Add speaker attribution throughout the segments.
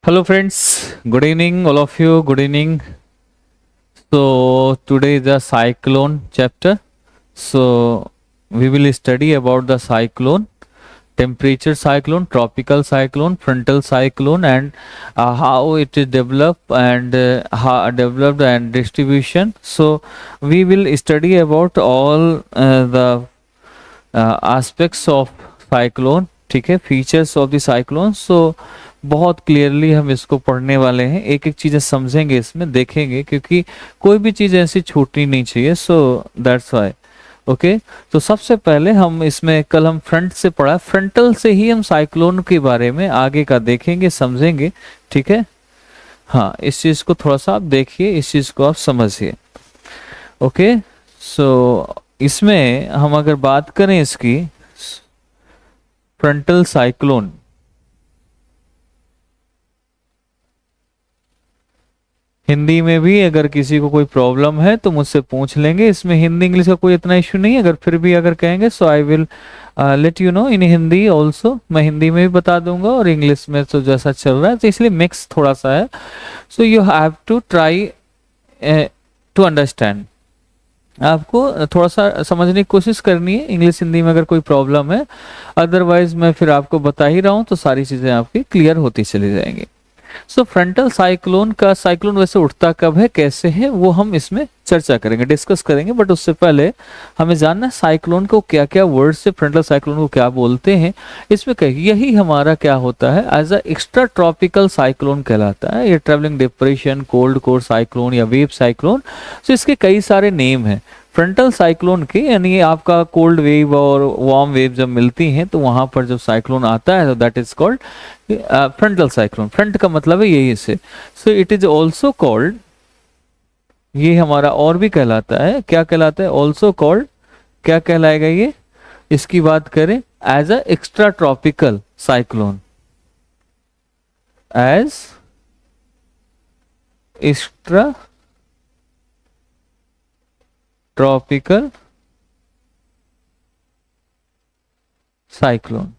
Speaker 1: Hello friends, good evening all of you, good evening. So today is the cyclone chapter. So we will study about the cyclone, temperature cyclone, tropical cyclone, frontal cyclone and how it is developed and how developed and distribution. So we will study about all the aspects of cyclone, ठीक है, features of the cyclone. सो बहुत clearly हम इसको पढ़ने वाले हैं, एक एक चीजें समझेंगे, इसमें देखेंगे, क्योंकि कोई भी चीज ऐसी छूटनी नहीं चाहिए. So that's why. ओके, तो सबसे पहले हम इसमें कल हम फ्रंट से पढ़ा, फ्रंटल से ही हम साइक्लोन के बारे में आगे का देखेंगे, समझेंगे. ठीक है, हाँ, इस चीज को थोड़ा सा आप देखिए, इस चीज को आप समझिए. ओके, सो इसमें हम अगर बात करें इसकी फ्रंटल साइक्लोन, हिंदी में भी अगर किसी को कोई प्रॉब्लम है तो मुझसे पूछ लेंगे. इसमें हिंदी इंग्लिश का कोई इतना इश्यू नहीं है. अगर फिर भी अगर कहेंगे so I will let you know in Hindi also. मैं हिंदी में भी बता दूंगा और इंग्लिश में तो जैसा चल रहा है, तो इसलिए मिक्स थोड़ा सा है. So you have to try to understand. आपको थोड़ा सा समझने की कोशिश करनी है इंग्लिश हिंदी में अगर कोई प्रॉब्लम है. अदरवाइज मैं फिर आपको बता ही रहा हूँ तो सारी चीजें आपकी क्लियर होती चली जाएंगी. सो फ्रंटल साइक्लोन का, साइक्लोन वैसे उठता कब है, कैसे है, वो हम इसमें चर्चा करेंगे, डिस्कस करेंगे. बट उससे पहले हमें जानना है साइक्लोन को क्या क्या वर्ड से, फ्रंटल साइक्लोन को क्या बोलते हैं. इसमें यही हमारा क्या होता है, as a extra tropical cyclone कहलाता है. ये travelling depression, cold core cyclone या वेव साइक्लोन. सो इसके कई सारे नेम हैं फ्रंटल साइक्लोन के. यानी आपका कोल्ड वेव और वार्म वेव जब मिलती हैं तो वहां पर जब साइक्लोन आता है तो that is called frontal cyclone. Front का मतलब है यही से. So it is also called, ये हमारा और भी कहलाता है, क्या कहलाता है, ऑल्सो कॉल्ड, क्या कहलाएगा ये, इसकी बात करें as a extra tropical cyclone, as extra tropical cyclone.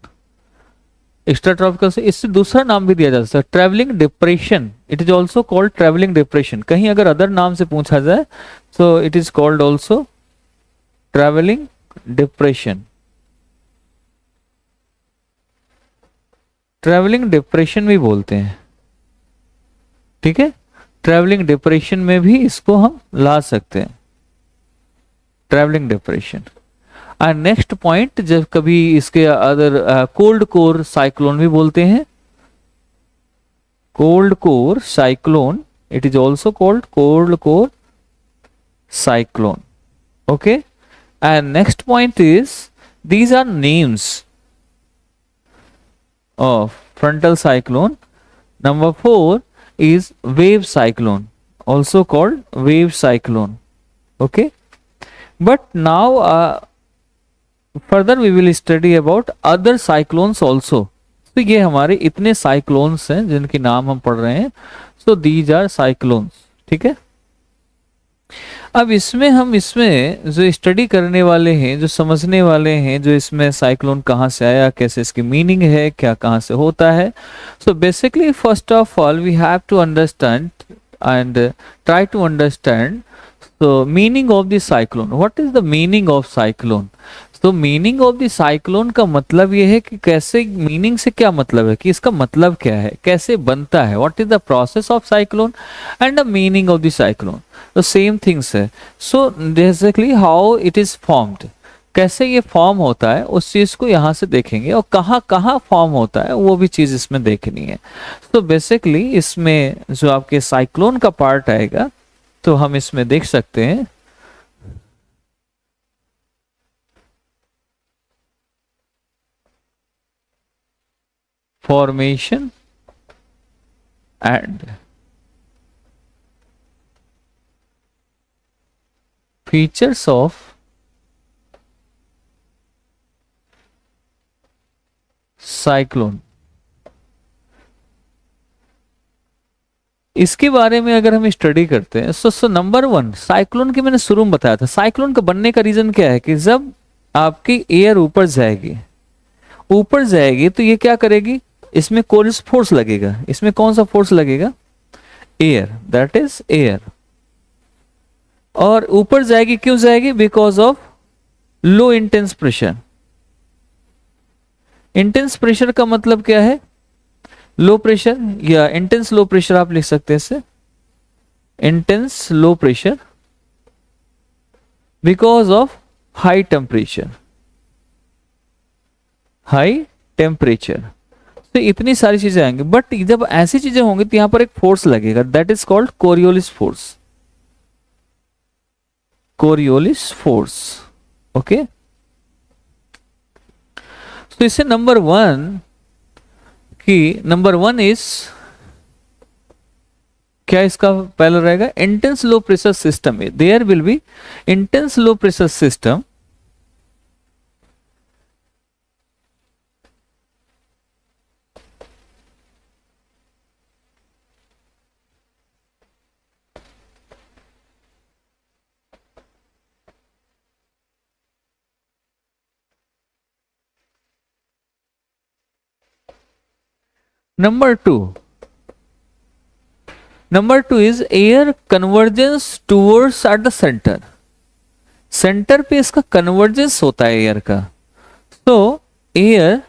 Speaker 1: Extra tropical से इससे दूसरा नाम भी दिया जा सकता है, travelling depression. It is also called travelling depression. कहीं अगर अदर नाम से पूछा जाए तो it is called also travelling depression. Travelling depression भी बोलते हैं. ठीक है, ट्रेवलिंग डिप्रेशन में भी इसको हम ला सकते हैं, travelling depression. And next point, जब कभी इसके अदर कोल्ड कोर साइक्लोन भी बोलते हैं, cold core cyclone. It is also called cold core cyclone. Okay, and next point is these are names of frontal cyclone. Number 4 is wave cyclone, also called wave cyclone. Okay, but now further we will study about other cyclones also. तो ये हमारे इतने cyclones हैं जिनके नाम हम पढ़ रहे हैं. So these are cyclones. ठीक है, अब हम इसमें जो स्टडी करने वाले हैं, जो समझने वाले हैं, जो इसमें साइक्लोन कहाँ से आया, कैसे इसकी मीनिंग है, क्या कहाँ से होता है. So basically first of all we have to understand and try to understand the meaning of the cyclone. What is the meaning of cyclone. तो मीनिंग ऑफ द साइक्लोन का मतलब ये है कि कैसे, मीनिंग से क्या मतलब है, कि इसका मतलब क्या है, कैसे बनता है, what is the process of cyclone and the meaning of the cyclone. तो सेम थिंग्स है. So basically how it is formed, कैसे ये फॉर्म होता है, उस चीज को यहाँ से देखेंगे. और कहाँ कहाँ फॉर्म होता है वो भी चीज इसमें देखनी है. तो बेसिकली इसमें जो आपके साइक्लोन का पार्ट आएगा तो हम इसमें देख सकते हैं formation and features of cyclone. इसके बारे में अगर हम स्टडी करते हैं सो नंबर 1, साइक्लोन की मैंने शुरू में बताया था. साइक्लोन का बनने का रीजन क्या है कि जब आपकी एयर ऊपर जाएगी तो ये क्या करेगी, इसमें कोरियस फोर्स लगेगा, इसमें कौन सा फोर्स लगेगा? Air, that is air. और ऊपर जाएगी, क्यों जाएगी? Because of low intense pressure. Intense pressure का मतलब क्या है? लो प्रेशर, या इंटेंस लो प्रेशर आप लिख सकते हैं इसे, intense low pressure because of high temperature, high temperature. तो इतनी सारी चीजें आएंगी, बट जब ऐसी चीजें होंगी तो यहां पर एक फोर्स लगेगा, that is called Coriolis force, Coriolis force. Okay, तो इससे नंबर वन इज क्या? इसका पहला रहेगा intense low pressure system, there will be intense low pressure system Number two is air convergence towards at the center. Centre पे इसका convergence होता है एयर का। तो air,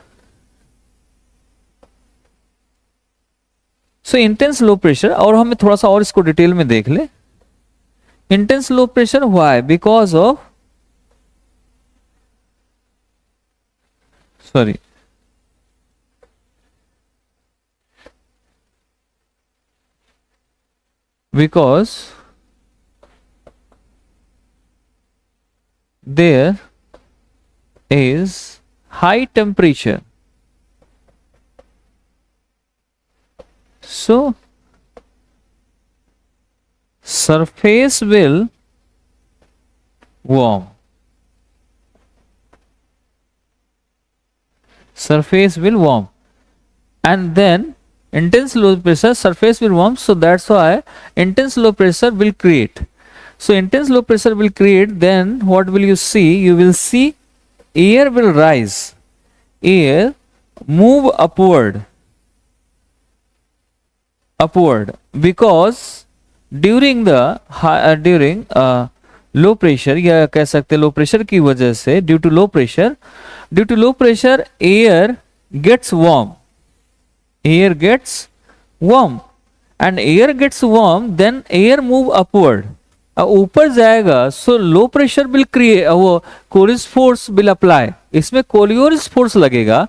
Speaker 1: so intense low pressure, और हमें थोड़ा सा और इसको डिटेल में देख ले। Intense low pressure why? Because of, sorry, because there is high temperature, so surface will warm, surface will warm, and then intense low pressure, surface will warm, so that's why intense low pressure will create. So intense low pressure will create, then what will you see? You will see air will rise, air move upward, because during the during low pressure, या कह सकते low pressure की वजह से, due to low pressure air gets warm, air gets warm, and air gets warm, then air move upward, ऊपर जाएगा, सो low pressure will create, वो Coriolis force will apply, इसमें कोरियोलिस फोर्स लगेगा।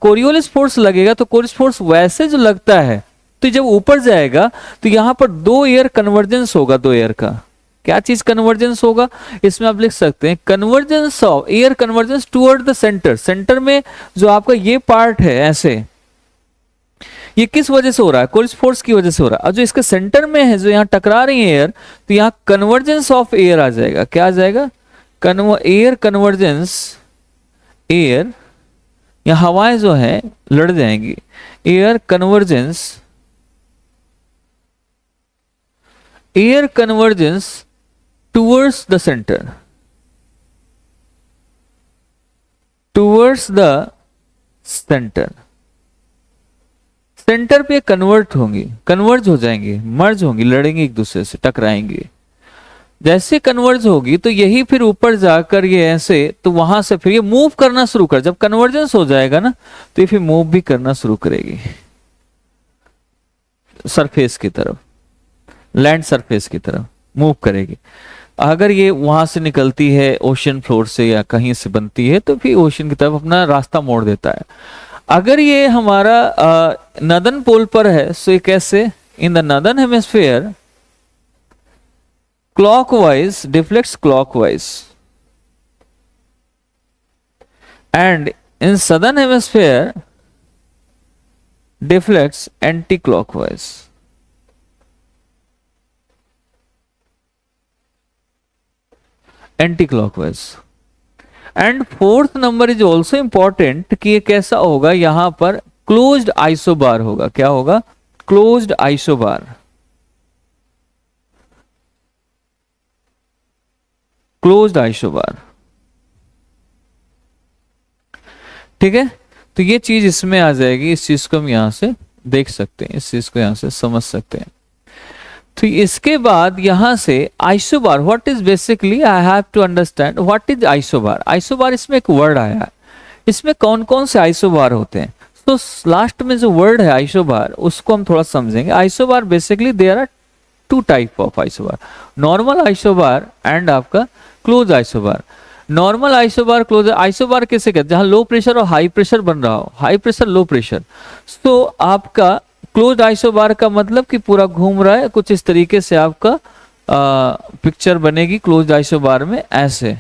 Speaker 1: कोरियोलिस फोर्स लगेगा तो कोरियोलिस फोर्स वैसे जो लगता है, तो जब ऊपर जाएगा तो यहां पर दो एयर कन्वर्जेंस होगा, दो एयर का क्या चीज कन्वर्जेंस होगा? इसमें आप लिख सकते हैं convergence of air, convergence toward the centre. Centre में जो आपका ये पार्ट है ऐसे, ये किस वजह से हो रहा है? कोरियोलिस फोर्स की वजह से हो रहा है। और जो इसके सेंटर में है, जो यहां टकरा रही है एयर, तो यहां कन्वर्जेंस ऑफ एयर आ जाएगा। क्या आ जाएगा? एयर कन्वर्जेंस, एयर, यहां हवाएं जो है लड़ जाएंगी, air convergence towards the centre, towards the centre. Centre पे कन्वर्ज हो जाएंगे, मर्ज होंगी, लड़ेंगे एक दूसरे से, टकराएंगे। जैसे कन्वर्ज होगी तो यही फिर ऊपर जाकर ये ऐसे, तो वहां से फिर ये मूव करना शुरू कर, जब कन्वर्जेंस हो जाएगा ना तो ये फिर मूव भी करना शुरू करेगी सरफेस की तरफ, लैंड सरफेस की तरफ मूव करेगी। अगर ये वहां से निकलती है ओशन फ्लोर से या कहीं से बनती है, तो फिर ओशन की तरफ अपना रास्ता मोड़ देता है। अगर ये हमारा नदन पोल पर है, सो ये कैसे? In the northern hemisphere clockwise deflects clockwise, and in southern hemisphere deflects anti clockwise. Anti clockwise. And fourth number is also important कि ये कैसा होगा? यहां पर क्लोज्ड आइसोबार होगा। क्या होगा? Closed isobar, closed isobar. ठीक है, तो ये चीज इसमें आ जाएगी, इस चीज को हम यहाँ से देख सकते हैं, इस चीज को यहाँ से समझ सकते हैं। तो इसके बाद यहां से isobar, what is basically, I have to understand what is isobar. Isobar इसमें एक वर्ड आया है, इसमें कौन कौन से आइसोबार होते हैं, तो लास्ट में जो वर्ड है आइसोबार उसको हम थोड़ा समझेंगे। Isobar basically there are two type of isobar, normal isobar and आपका close isobar. Normal isobar, close isobar कैसे कहते हैं, जहां लो प्रेशर और हाई प्रेशर बन रहा हो, हाई प्रेशर लो प्रेशर। तो आपका क्लोज आइसोबार का मतलब कि पूरा घूम रहा है, कुछ इस तरीके से आपका पिक्चर बनेगी क्लोज आइसोबार में ऐसे।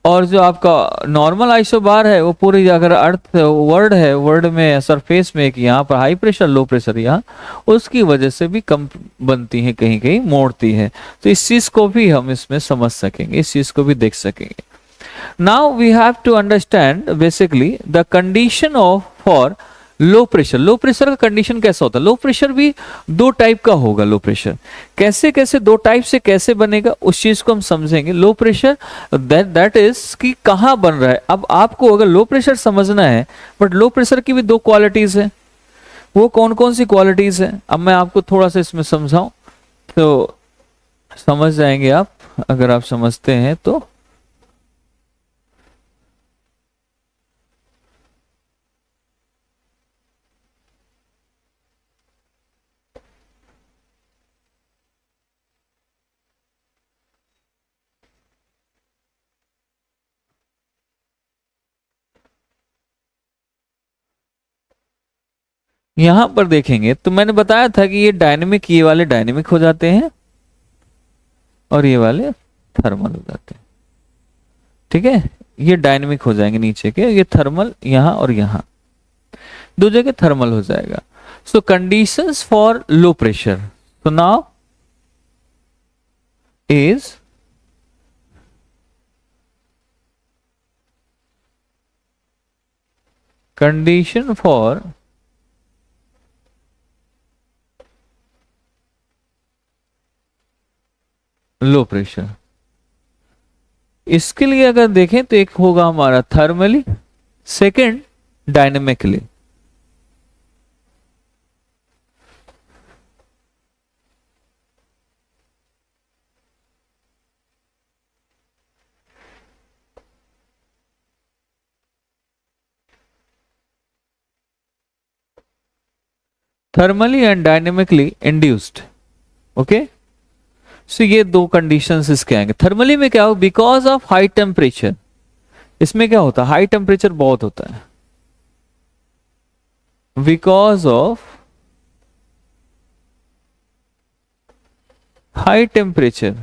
Speaker 1: और जो आपका नॉर्मल आइसोबार है वो पूरी अगर अर्थ वर्ड है, वर्ड में सरफेस में एक यहाँ पर हाई प्रेशर लो प्रेशर यहाँ, उसकी वजह से भी कम बनती है, कहीं कहीं मोड़ती है। तो इस चीज को भी हम इसमें समझ सकेंगे, इस चीज को भी देख सकेंगे। Now we have to understand basically the condition of for low pressure. Low pressure का कंडीशन कैसा होता है, लो प्रेशर भी दो टाइप का होगा। लो प्रेशर कैसे कैसे दो टाइप से कैसे बनेगा उस चीज को हम समझेंगे। लो प्रेशर दैट इज कि कहाँ बन रहा है। अब आपको अगर लो प्रेशर समझना है, बट लो प्रेशर की भी दो क्वालिटीज है, वो कौन कौन सी क्वालिटीज है अब मैं आपको थोड़ा सा इसमें समझाऊं तो समझ जाएंगे आप, अगर आप समझते हैं तो। यहां पर देखेंगे तो मैंने बताया था कि ये डायनेमिक, ये वाले डायनेमिक हो जाते हैं और ये वाले थर्मल हो जाते हैं। ठीक है, ये डायनेमिक हो जाएंगे नीचे के, ये थर्मल यहां और यहां दो जगह थर्मल हो जाएगा। So conditions for low pressure, तो now is condition for low pressure. इसके लिए अगर देखें तो एक होगा हमारा thermally, second dynamically. Thermally and dynamically induced. Okay, so ये दो कंडीशंस इसके आएंगे। थर्मली में क्या हो, बिकॉज ऑफ हाई टेम्परेचर, इसमें क्या होता है हाई टेम्परेचर बहुत होता है, बिकॉज ऑफ हाई टेम्परेचर।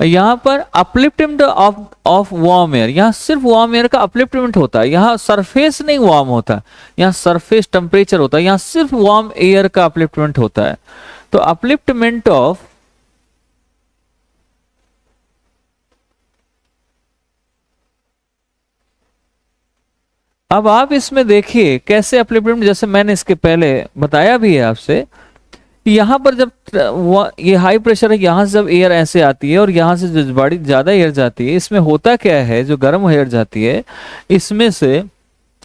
Speaker 1: यहां पर अपलिफ्टमेंट ऑफ वार्म एयर, यहां सिर्फ वार्म एयर का अपलिफ्टमेंट होता है, यहां सरफेस नहीं वार्म होता, यहां सरफेस टेम्परेचर होता है, यहां सिर्फ वार्म एयर का अपलिफ्टमेंट होता है। तो अपलिफ्टमेंट ऑफ अब आप इसमें देखिए कैसे अपलिफ्टमेंट, जैसे मैंने इसके पहले बताया भी है आपसे, यहां पर जब ये हाई प्रेशर है, यहां से जब एयर ऐसे आती है और यहां से जो बड़ी ज्यादा एयर जाती है, इसमें होता क्या है, जो गर्म एयर जाती है इसमें से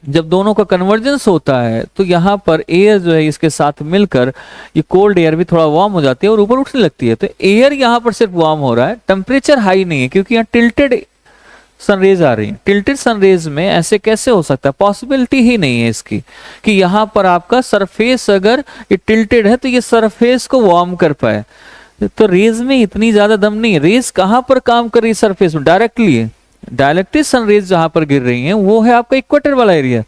Speaker 1: जब दोनों का कन्वर्जेंस होता है तो यहाँ पर एयर जो है इसके साथ मिलकर ये कोल्ड एयर भी थोड़ा वार्म हो जाती है और ऊपर उठने लगती है। तो एयर यहाँ पर सिर्फ वार्म हो रहा है, टेम्परेचर हाई नहीं है, क्योंकि यहाँ टिल्टेड सनरेज आ रही है। टिल्टेड सनरेज में ऐसे कैसे हो सकता है, पॉसिबिलिटी ही नहीं है इसकी कि यहाँ पर आपका सरफेस अगर ये टिल्टेड है तो ये सरफेस को वार्म कर पाए। तो रेज में इतनी ज्यादा दम नहीं है। रेज कहाँ पर काम कर रही है, सरफेस में डायरेक्टली, डायरेक्टली सनरेज जहां पर गिर रही हैं वो है आपका इक्वेटर वाला एरिया।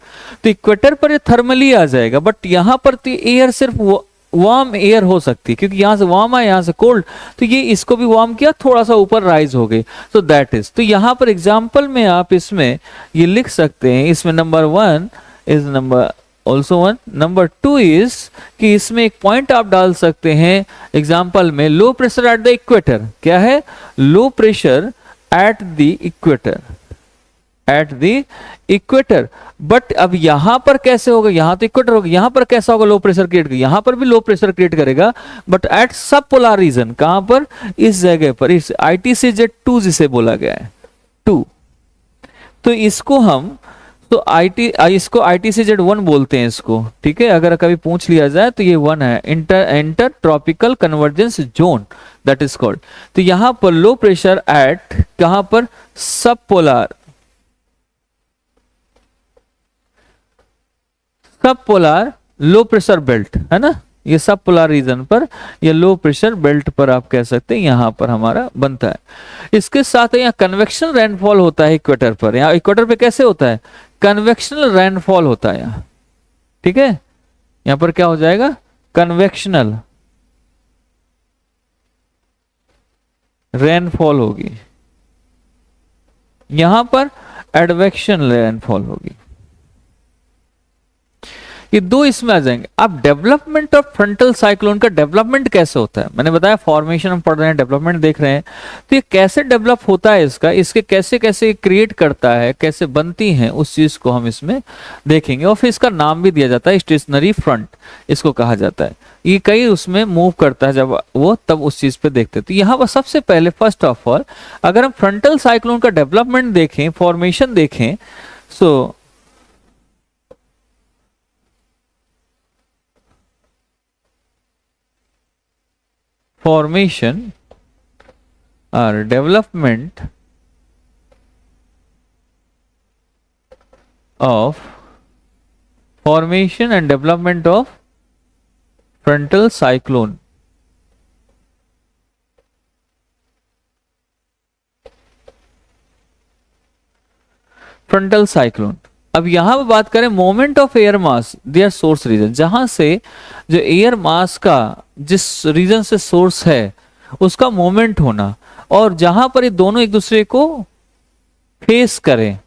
Speaker 1: तो इक्वेटर पर ये थर्मली आ जाएगा, बट यहां पर तो एयर सिर्फ वार्म एयर हो सकती है, क्योंकि यहां से वार्म है यहां से कोल्ड, तो ये इसको भी वार्म किया, थोड़ा सा ऊपर राइज हो गई। तो दैट इज, तो यहां पर एग्जांपल में आप इसमें ये लिख सकते हैं, इसमें number 1 is number also 1, number 2 is कि इसमें एक पॉइंट आप डाल सकते हैं एग्जाम्पल में, low pressure at the equator. क्या है, low pressure at the equator, at the equator. But अब यहां पर कैसे होगा, यहां तो इक्वेटर होगा, यहां पर कैसा होगा, लो प्रेशर क्रिएट करेगा, यहां पर भी लो प्रेशर क्रिएट करेगा, बट एट सब पोलर रीजन, कहां पर, इस जगह पर, इस ITCZ2 जिसे बोला गया है 2। तो इसको हम तो आईटी, इसको ITCZ1 बोलते हैं इसको, ठीक है। अगर कभी पूछ लिया जाए तो ये 1 है, inter tropical convergence zone that is called. तो यहां पर लो प्रेशर एट कहां पर, सब पोलार लो प्रेशर बेल्ट है ना, ये सब पोलर रीजन पर या लो प्रेशर बेल्ट पर आप कह सकते हैं यहां पर हमारा बनता है। इसके साथ यहाँ कन्वेक्शनल रेनफॉल होता है इक्वेटर पर। यहाँ इक्वेटर पे कैसे होता है, कन्वेक्शनल रेनफॉल होता है यहाँ, ठीक है। यहां पर क्या हो जाएगा, कन्वेक्शनल रेनफॉल होगी, यहां पर एडवेक्शनल रेनफॉल होगी। ये दो इसमें आ जाएंगे। अब डेवलपमेंट ऑफ फ्रंटल साइक्लोन का डेवलपमेंट कैसे होता है, मैंने बताया फॉर्मेशन हम पढ़ रहे हैं, डेवलपमेंट देख रहे हैं। तो ये कैसे डेवलप होता है इसका, इसके कैसे कैसे क्रिएट करता है, कैसे बनती हैं, उस चीज को हम इसमें देखेंगे। और फिर इसका नाम भी दिया जाता है स्टेशनरी फ्रंट, इसको कहा जाता है। ये कई उसमें मूव करता है जब वो, तब उस चीज पे देखते हैं। तो यहाँ पर सबसे पहले फर्स्ट ऑफ ऑल अगर हम फ्रंटल साइक्लोन का डेवलपमेंट देखें, फॉर्मेशन देखें, सो formation or development of formation and development of frontal cyclone। Frontal cyclone, अब यहां पर बात करें moment of air mass their source region, जहां से जो एयर मास का जिस रीजन से सोर्स है उसका मोमेंट होना, और जहां पर ये दोनों एक दूसरे को फेस करें,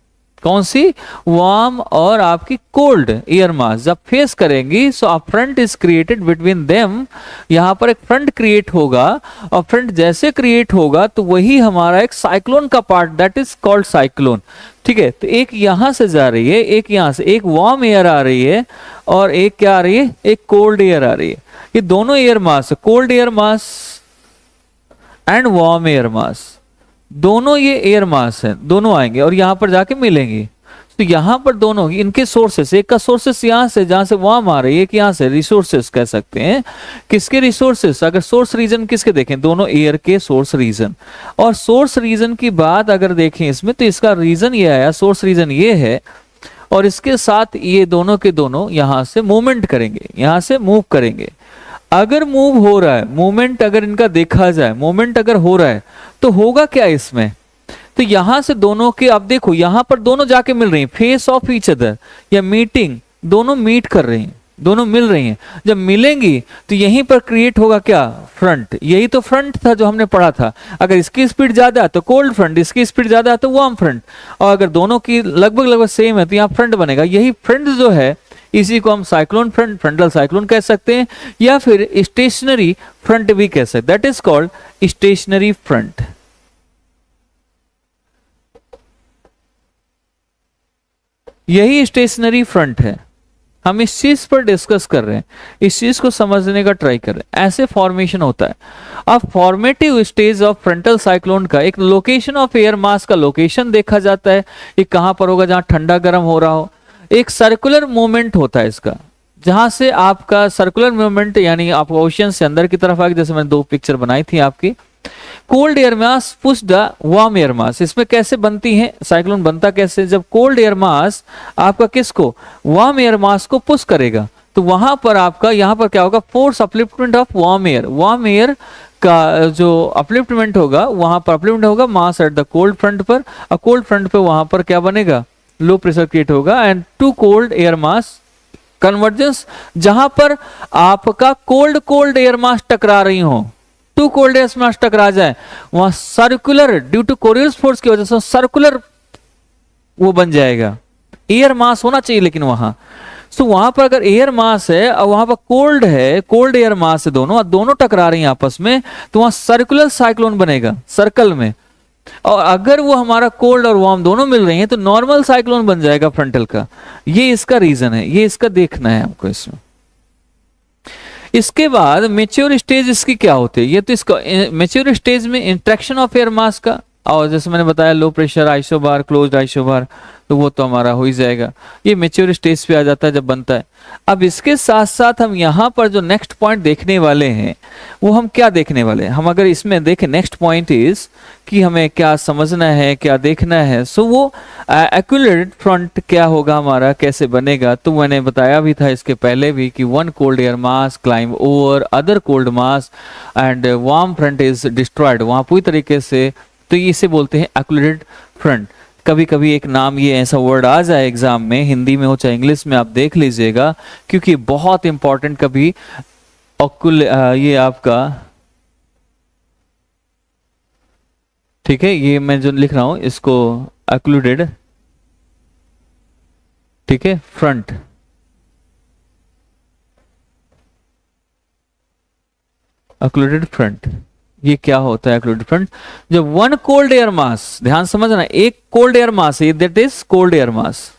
Speaker 1: कौन सी, वार्म और आपकी कोल्ड एयर मास जब फेस करेंगी, so a front is created between them. यहां पर एक फ्रंट क्रिएट होगा, और फ्रंट जैसे क्रिएट होगा तो वही हमारा एक साइक्लोन का part that is called cyclone, ठीक है। तो एक यहां से जा रही है, एक यहां से, एक वार्म एयर आ रही है और एक क्या आ रही है, एक कोल्ड एयर आ रही है। ये दोनों air mass, cold air mass and warm air मास, दोनों ये एयर मास है, दोनों आएंगे और यहां पर जाके मिलेंगे। तो यहां पर दोनों इनके सोर्सेस, एक का सोर्सेस यहां से जहां से वार्म आ रही है, एक यहां से, रिसोर्सेस कह सकते हैं। किसके रिसोर्सेस, अगर सोर्स रीजन किसके देखें, दोनों एयर के सोर्स रीजन। और सोर्स रीजन की बात अगर देखें इसमें, तो इसका रीजन ये आया, सोर्स रीजन ये है, और इसके साथ ये दोनों के दोनों यहां से मूवमेंट करेंगे, यहां से मूव करेंगे। अगर मूव हो रहा है, मूवमेंट अगर इनका देखा जाए, मूवमेंट अगर हो रहा है तो होगा क्या इसमें, तो यहां से दोनों के, अब देखो यहां पर दोनों जाके मिल रही हैं, फेस ऑफ ईच अदर या मीटिंग, दोनों मीट कर रही हैं, दोनों मिल रही हैं। जब मिलेंगी तो यहीं पर क्रिएट होगा क्या, फ्रंट। यही तो फ्रंट था जो हमने पढ़ा था। अगर इसकी स्पीड ज्यादा है तो कोल्ड फ्रंट, इसकी स्पीड ज्यादा है तो वार्म फ्रंट, और अगर दोनों की लगभग सेम है तो यहाँ फ्रंट बनेगा। यही फ्रंट जो है इसी को हम साइक्लोन फ्रंट, फ्रंटल साइक्लोन कह सकते हैं, या फिर स्टेशनरी फ्रंट भी कह सकते हैं, that is called stationary front. यही स्टेशनरी फ्रंट है। हम इस चीज पर डिस्कस कर रहे हैं, इस चीज को समझने का ट्राई कर रहे हैं। ऐसे फॉर्मेशन होता है। अब formative stage of frontal cyclone का एक लोकेशन ऑफ एयर मास का लोकेशन देखा जाता है, ये कहां पर होगा, जहां ठंडा गर्म हो रहा हो। एक सर्कुलर मूवमेंट होता है इसका, जहां से आपका सर्कुलर मूवमेंट, यानी आप ओशियन से अंदर की तरफ आगे, जैसे मैंने दो पिक्चर बनाई थी आपकी। Cold air mass push the warm air मास, इसमें कैसे बनती है साइक्लोन, बनता कैसे, जब कोल्ड एयर मास आपका किसको, वार्म एयर मास को पुश करेगा, तो वहां पर आपका यहां पर क्या होगा, force upliftment of warm air का जो अपलिफ्टमेंट होगा, वहां पर अपलिफ्टमेंट होगा mass at the cold front पर, और कोल्ड फ्रंट पे वहां पर क्या बनेगा, लो प्रेशर क्रिएट होगा, and two cold air mass convergence, जहां पर आपका कोल्ड एयर मास टकरा रही हो, टू कोल्ड एयर मास टकरा जाए, वहां सर्कुलर, ड्यू टू कोरियस फोर्स की वजह से सर्कुलर वो बन जाएगा। एयर मास होना चाहिए लेकिन वहां, तो वहां पर अगर एयर मास है और वहां पर कोल्ड है, कोल्ड एयर मास है दोनों, और दोनों टकरा रही हैं आपस में, तो वहां सर्कुलर साइक्लोन बनेगा, सर्कल में। और अगर वो हमारा कोल्ड और वार्म दोनों मिल रही हैं तो नॉर्मल साइक्लोन बन जाएगा फ्रंटल का। ये इसका रीजन है, ये इसका देखना है हमको इसमें। इसके बाद मेच्योर स्टेज इसकी क्या होती है, ये तो इसका मेच्योर स्टेज में इंट्रैक्शन ऑफ एयर मास का और जैसे मैंने बताया low pressure isobar, closed isobar, तो वो तो हमारा हो ही जाएगा। ये मेच्योर स्टेज पे आ जाता है जब बनता है। अब इसके साथ साथ हम यहाँ पर जो नेक्स्ट पॉइंट देखने वाले हैं, वो हम क्या देखने वाले हैं, हम अगर इसमें देखें नेक्स्ट पॉइंट इज कि हमें क्या समझना है, क्या देखना है। सो वो एक्यूलेटेड फ्रंट क्या होगा हमारा, कैसे बनेगा, तो मैंने बताया भी था इसके पहले भी कि one cold air mass climb over other cold mass and warm front is destroyed, वहां पूरी तरीके से, तो इसे बोलते हैं एक्यूलेटेड फ्रंट। कभी कभी एक नाम ये ऐसा वर्ड आ जाए एग्जाम में, हिंदी में हो चाहे इंग्लिश में, आप देख लीजिएगा क्योंकि बहुत इंपॉर्टेंट कभी ये आपका, ठीक है, ये मैं जो लिख रहा हूं इसको एक्लूडेड, ठीक है, फ्रंट, एक्लूडेड फ्रंट, ये क्या होता है एक्लूडेड फ्रंट? जब वन कोल्ड एयर मास, ध्यान समझना, एक कोल्ड एयर मास है, that is cold air mass,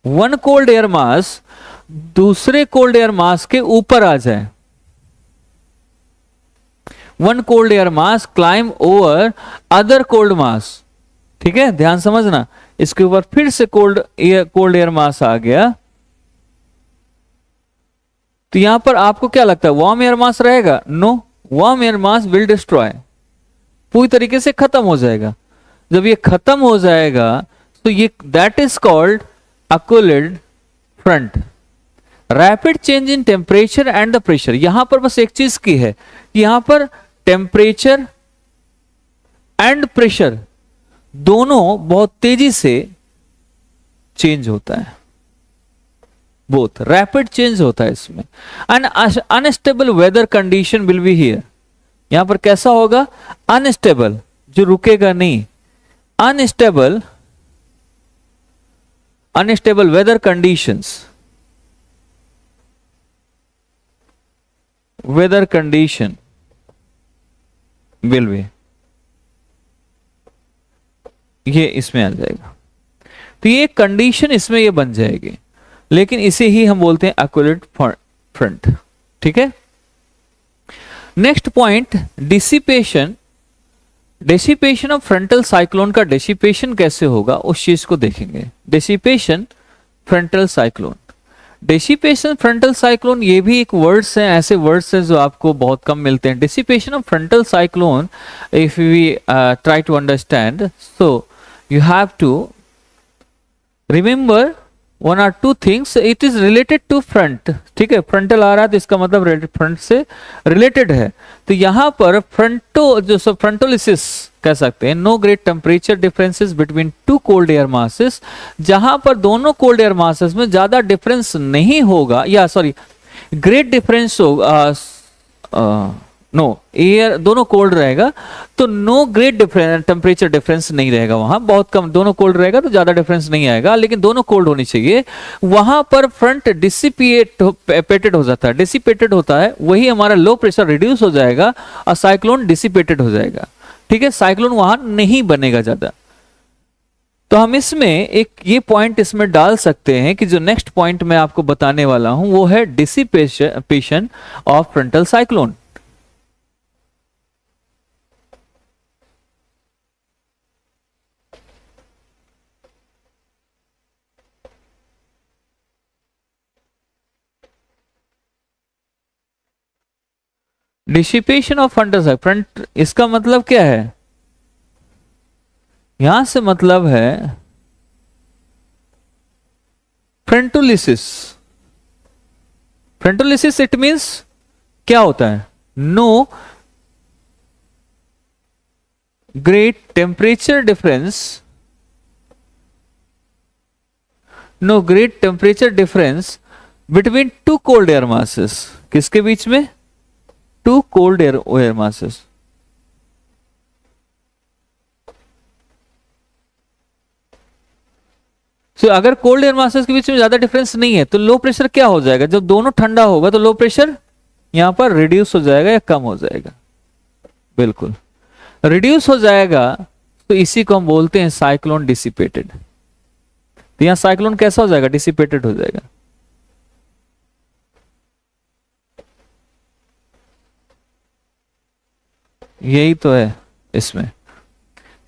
Speaker 1: one cold air mass दूसरे कोल्ड एयर मास के ऊपर आ जाए, one cold air mass climb over other cold mass, ठीक है, ध्यान समझना, इसके ऊपर फिर से कोल्ड एयर मास आ गया, तो यहां पर आपको क्या लगता है वार्म एयर मास रहेगा? No, warm air mass will destroy, पूरी तरीके से खत्म हो जाएगा। जब ये खत्म हो जाएगा तो ये that is called occluded front. Rapid change in temperature and the pressure, यहां पर बस एक चीज की है, यहां पर टेम्परेचर एंड प्रेशर दोनों बहुत तेजी से चेंज होता है, बोथ रैपिड चेंज होता है इसमें। And unstable weather condition will be here, यहां पर कैसा होगा? अनस्टेबल, जो रुकेगा नहीं, unstable, unstable weather conditions, weather condition will be, ये इसमें आ जाएगा, तो ये कंडीशन इसमें ये बन जाएगी, लेकिन इसे ही हम बोलते हैं एक्यूलेटेड फ्रंट, ठीक है। Next point dissipation, dissipation of frontal cyclone का डेसिपेशन कैसे होगा उस चीज को देखेंगे। Dissipation frontal cyclone, dissipation frontal cyclone, ये भी एक वर्ड्स हैं, ऐसे वर्ड्स हैं जो आपको बहुत कम मिलते हैं। Dissipation of frontal cyclone, if we try to understand, so you have to remember one or two things, it is related to front, ठीक है, फ्रंटल आ रहा है तो इसका मतलब फ्रंट से रिलेटेड है। तो यहां पर फ्रंटो जो फ्रंटोलिसिस कह सकते हैं, no great temperature differences between two cold air masses, जहां पर दोनों कोल्ड एयर मासेस में ज्यादा डिफरेंस नहीं होगा, या सॉरी ग्रेट डिफरेंस होगा, नो एयर दोनों कोल्ड रहेगा तो नो ग्रेट टेम्परेचर डिफरेंस नहीं रहेगा, वहां बहुत कम, दोनों कोल्ड रहेगा तो ज्यादा डिफरेंस नहीं आएगा, लेकिन दोनों कोल्ड होनी चाहिए। वहां पर फ्रंट डिसिपेटेड हो जाता है, डिसिपेटेड होता है, वही हमारा लो प्रेशर रिड्यूस हो जाएगा और साइक्लोन डिसिपेटेड हो जाएगा, ठीक है, साइक्लोन वहां नहीं बनेगा ज्यादा। तो हम इसमें एक ये पॉइंट इसमें डाल सकते हैं कि जो नेक्स्ट पॉइंट मैं आपको बताने वाला हूं वो है dissipation of frontal cyclone. Dissipation of frontal front, इसका मतलब क्या है? यहां से मतलब है फ्रंटोलिसिस। फ्रंटोलिसिस इट मींस क्या होता है? No great temperature difference, no great temperature difference between two cold air masses, किसके बीच में? Two cold air masses. तो अगर कोल्ड एयर मासेस के बीच में ज्यादा डिफरेंस नहीं है तो लो प्रेशर क्या हो जाएगा? जब दोनों ठंडा होगा तो लो प्रेशर यहां पर रिड्यूस हो जाएगा या कम हो जाएगा, बिल्कुल रिड्यूस हो जाएगा, तो इसी को हम बोलते हैं साइक्लोन डिसिपेटेड। तो यहां साइक्लोन कैसा हो जाएगा? डिसिपेटेड हो जाएगा। यही तो है इसमें,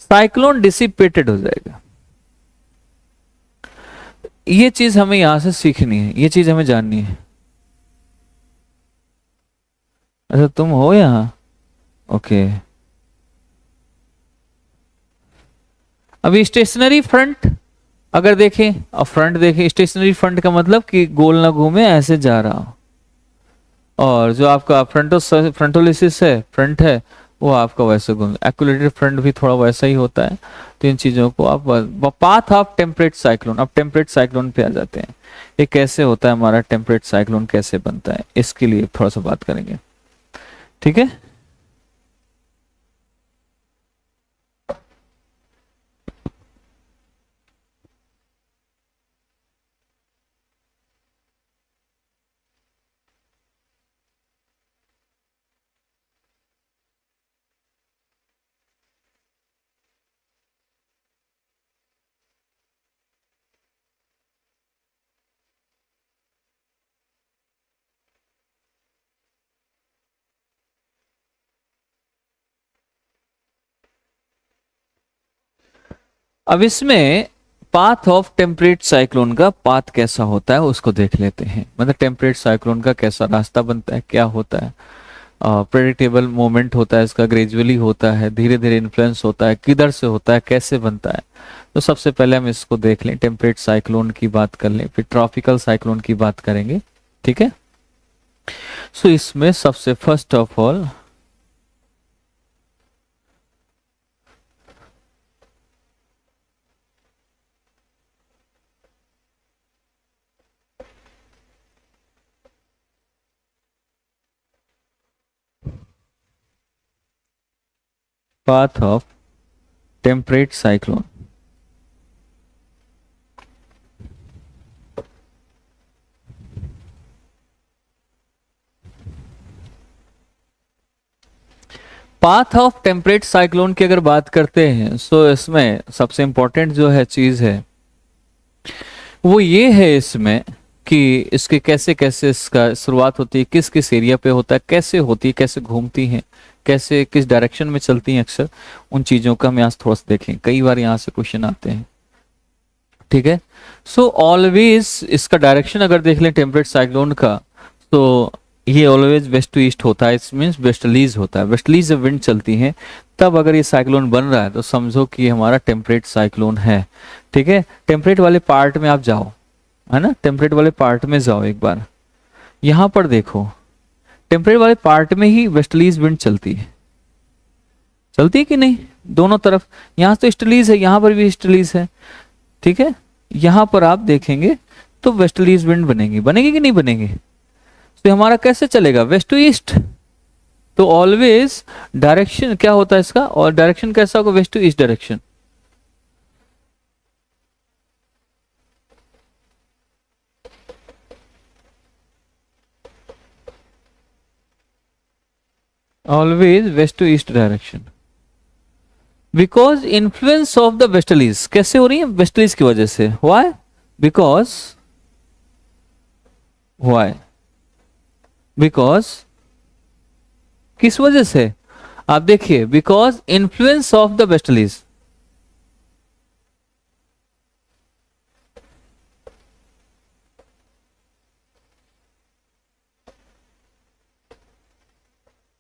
Speaker 1: साइक्लोन डिसिपेटेड हो जाएगा। ये चीज हमें यहां से सीखनी है, ये चीज हमें जाननी है। अच्छा तुम हो यहाँ, ओके। अभी स्टेशनरी फ्रंट अगर देखें, और फ्रंट देखें, स्टेशनरी फ्रंट का मतलब कि गोल ना घूमे, ऐसे जा रहा हो। और जो आपका फ्रंटोलिसिस है, फ्रंट है, वो आपका वैसे घूम, एक्यूलेटेड फ्रंट भी थोड़ा वैसा ही होता है। तो इन चीजों को आप, पाथ ऑफ टेम्परेट साइक्लोन, अब टेम्परेट साइक्लोन पे आ जाते हैं। ये कैसे होता है हमारा टेम्परेट साइक्लोन, कैसे बनता है, इसके लिए थोड़ा सा बात करेंगे, ठीक है। अब इसमें पाथ ऑफ टेम्परेट साइक्लोन का पाथ कैसा होता है उसको देख लेते हैं, मतलब टेम्परेट साइक्लोन का कैसा रास्ता बनता है, क्या होता है। प्रेडिक्टेबल मोमेंट होता है इसका, ग्रेजुअली होता है, धीरे धीरे इन्फ्लुएंस होता है, किधर से होता है, कैसे बनता है। तो सबसे पहले हम इसको देख लें, टेम्परेट साइक्लोन की बात कर लें, फिर ट्रॉपिकल साइक्लोन की बात करेंगे, ठीक है। सो इसमें सबसे first of all, path of temperate cyclone. Path of temperate cyclone की अगर बात करते हैं, सो इसमें सबसे इंपॉर्टेंट जो है चीज है वो ये है इसमें कि इसके कैसे कैसे इसका शुरुआत होती है, किस किस एरिया पे होता है, कैसे होती है, कैसे घूमती हैं, कैसे किस डायरेक्शन में चलती हैं अक्सर, उन चीजों का हम यहाँ से थोड़ा सा देखें, कई बार यहाँ से क्वेश्चन आते हैं, ठीक है। सो ऑलवेज इसका डायरेक्शन अगर देख लें टेम्परेट साइक्लोन का, तो ये ऑलवेज वेस्ट टू ईस्ट होता है, इट मीन्स वेस्टलीज होता है। वेस्टलीज जब विंड चलती है तब अगर ये साइक्लोन बन रहा है तो समझो कि ये हमारा टेम्परेट साइक्लोन है, ठीक है। टेम्परेट वाले पार्ट में आप जाओ, है ना, टेम्परेट वाले पार्ट में जाओ एक बार, यहां पर देखो, टेम्परेट वाले पार्ट में ही वेस्टलीज विंड चलती है, चलती है कि नहीं, दोनों तरफ। यहां तो ईस्टलीज है, यहां पर भी ईस्टलीज है, ठीक है। यहां पर आप देखेंगे तो वेस्टलीज विंड बनेगी, बनेगी कि नहीं बनेगी। तो हमारा कैसे चलेगा, वेस्ट टू ईस्ट। तो ऑलवेज डायरेक्शन क्या होता है इसका, और डायरेक्शन कैसा होगा, west to east direction. Always west to east direction, because influence of the westerlies कैसे हो रही है, वेस्टलीज की वजह से। व्हाई, बिकॉज, व्हाई, बिकॉज, किस वजह से, आप देखिए, because influence of the westerlies.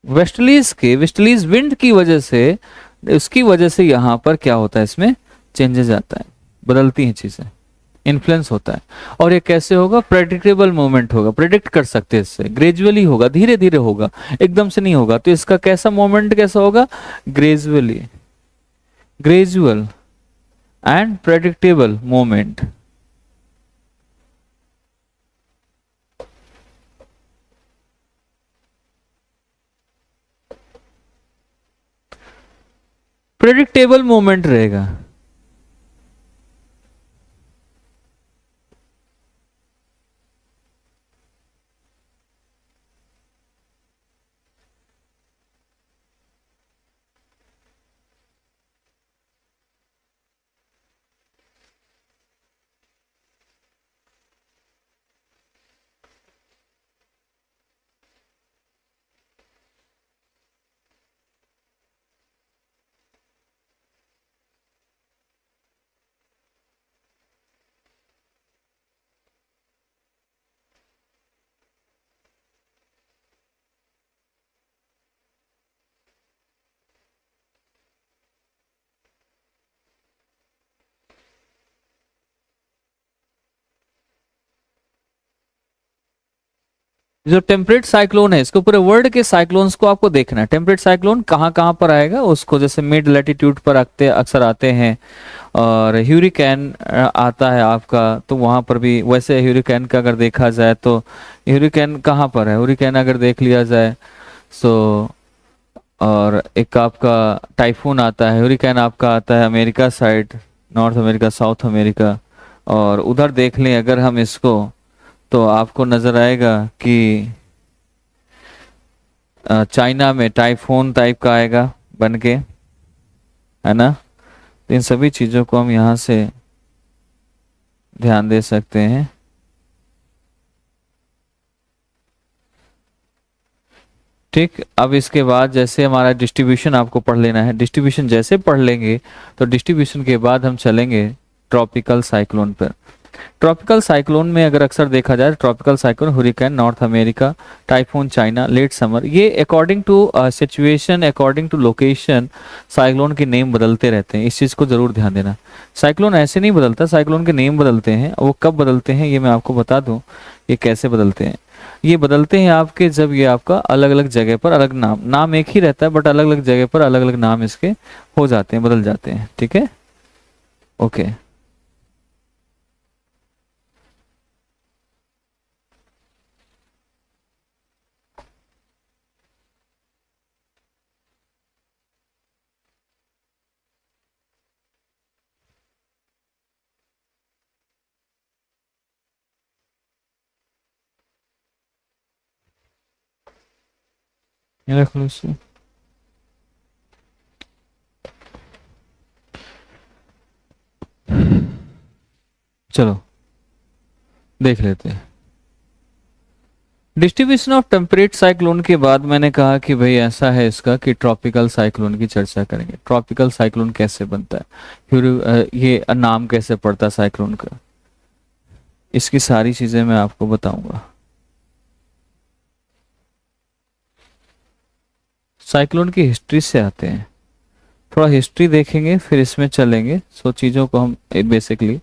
Speaker 1: Westerlies के, वेस्टलीज विंड की वजह से, उसकी वजह से यहां पर क्या होता है, इसमें चेंजेस आता है, बदलती हैं चीजें, इन्फ्लुएंस होता है। और ये कैसे होगा, प्रेडिक्टेबल मूवमेंट होगा, प्रेडिक्ट कर सकते हैं इससे, ग्रेजुअली होगा, धीरे धीरे होगा, एकदम से नहीं होगा। तो इसका कैसा मूवमेंट कैसा होगा, gradually, gradual and predictable movement. Predictable movement रहेगा। जो टेम्परेट साइक्लोन है, इसको पूरे वर्ल्ड के साइक्लोन्स को आपको देखना है। टेम्परेट साइक्लोन कहाँ कहाँ पर आएगा उसको, जैसे मिड लैटिट्यूड पर अक्सर आते हैं, और ह्यूरिकेन आता है आपका, तो वहाँ पर भी वैसे ह्यूरिकेन का अगर देखा जाए तो ह्यूरिकेन कहाँ पर है, ह्यूरिकेन अगर देख लिया जाए सो, और एक आपका टाइफून आता है, ह्यूरिकेन आपका आता है America side, north America, south America. और उधर देख लें अगर हम इसको, तो आपको नजर आएगा कि चाइना में टाइफून टाइप का आएगा बन के, है ना। तो इन सभी चीजों को हम यहाँ से ध्यान दे सकते हैं। ठीक, अब इसके बाद जैसे हमारा डिस्ट्रीब्यूशन आपको पढ़ लेना है, डिस्ट्रीब्यूशन जैसे पढ़ लेंगे तो डिस्ट्रीब्यूशन के बाद हम चलेंगे ट्रॉपिकल साइक्लोन पर। ट्रॉपिकल साइक्लोन में अगर अक्सर देखा जाए, tropical cyclone, hurricane North America, typhoon China, late summer, ये according to situation, according to location cyclone के नेम बदलते रहते हैं। इस चीज़ को जरूर ध्यान देना। साइक्लोन ऐसे नहीं बदलता, साइक्लोन के नेम बदलते हैं। वो कब बदलते हैं ये मैं आपको बता दूं, ये कैसे बदलते हैं। ये बदलते हैं आपके जब ये आपका अलग अलग जगह पर अलग नाम एक ही रहता है, बट अलग अलग जगह पर अलग अलग नाम इसके हो जाते हैं, बदल जाते हैं। ठीक है, ओके। ये रख लो इसे। चलो देख लेते हैं। डिस्ट्रीब्यूशन ऑफ टेम्परेट साइक्लोन के बाद मैंने कहा कि भाई ऐसा है इसका कि ट्रॉपिकल साइक्लोन की चर्चा करेंगे। ट्रॉपिकल साइक्लोन कैसे बनता है, फिर ये नाम कैसे पड़ता है साइक्लोन का, इसकी सारी चीजें मैं आपको बताऊंगा। साइक्लोन की हिस्ट्री से आते हैं, थोड़ा हिस्ट्री देखेंगे फिर इसमें चलेंगे। सो चीज़ों को हम बेसिकली,